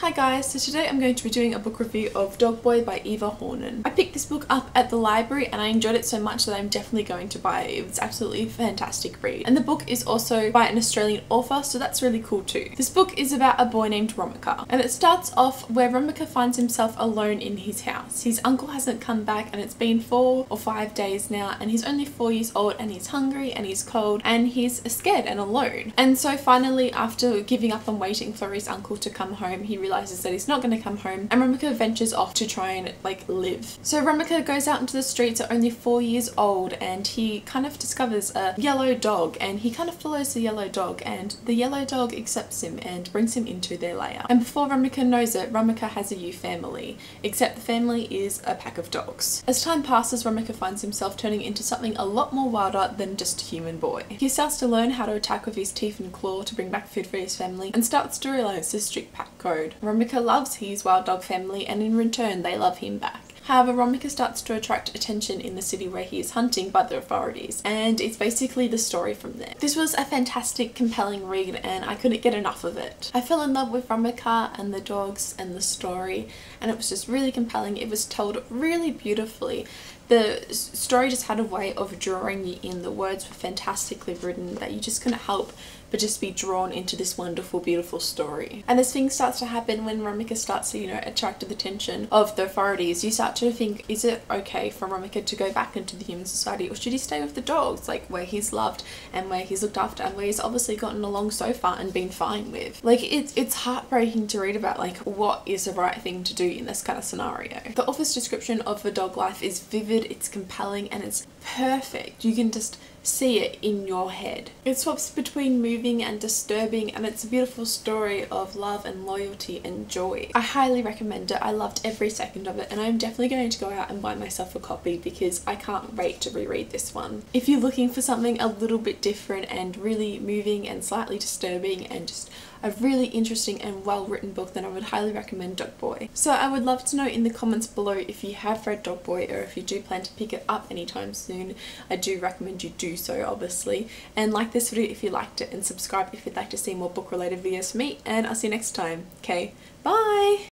Hi guys, so today I'm going to be doing a book review of Dog Boy by Eva Hornung. I picked this book up at the library and I enjoyed it so much that I'm definitely going to buy it. It was absolutely a fantastic read. And the book is also by an Australian author, so that's really cool too. This book is about a boy named Romika, and it starts off where Romika finds himself alone in his house. His uncle hasn't come back and it's been 4 or 5 days now, and he's only 4 years old and he's hungry and he's cold and he's scared and alone. And so finally, after giving up on waiting for his uncle to come home, he realizes that he's not going to come home, and Romika ventures off to try and live. So Romika goes out into the streets at only 4 years old, and he kind of discovers a yellow dog, and he kind of follows the yellow dog, and the yellow dog accepts him and brings him into their lair. And before Romika knows it, Romika has a new family, except the family is a pack of dogs. As time passes, Romika finds himself turning into something a lot more wilder than just a human boy. He starts to learn how to attack with his teeth and claw to bring back food for his family, and starts to realize the strict pack code. Romika loves his wild dog family, and in return they love him back. However, Romika starts to attract attention in the city where he is hunting by the authorities, and it's basically the story from there. This was a fantastic, compelling read and I couldn't get enough of it. I fell in love with Romika and the dogs and the story, and it was just really compelling. It was told really beautifully. The story just had a way of drawing you in. The words were fantastically written that you just couldn't help but just be drawn into this wonderful, beautiful story. And as things starts to happen, when Romika starts to, attract the attention of the authorities, you start to think, is it okay for Romika to go back into the human society, or should he stay with the dogs, where he's loved and where he's looked after and where he's obviously gotten along so far and been fine with? It's heartbreaking to read about what is the right thing to do in this kind of scenario. The author's description of the dog life is vivid, it's compelling, and it's perfect. You can just see it in your head. It swaps between moving and disturbing, and it's a beautiful story of love and loyalty and joy. I highly recommend it. I loved every second of it, and I'm definitely going to go out and buy myself a copy because I can't wait to reread this one. If you're looking for something a little bit different and really moving and slightly disturbing and just a really interesting and well written book, then I would highly recommend Dog Boy. So I would love to know in the comments below if you have read Dog Boy or if you do plan to pick it up anytime soon. I do recommend you do so, obviously, and like this video if you liked it, and subscribe if you'd like to see more book related videos from me, and I'll see you next time. Okay, bye!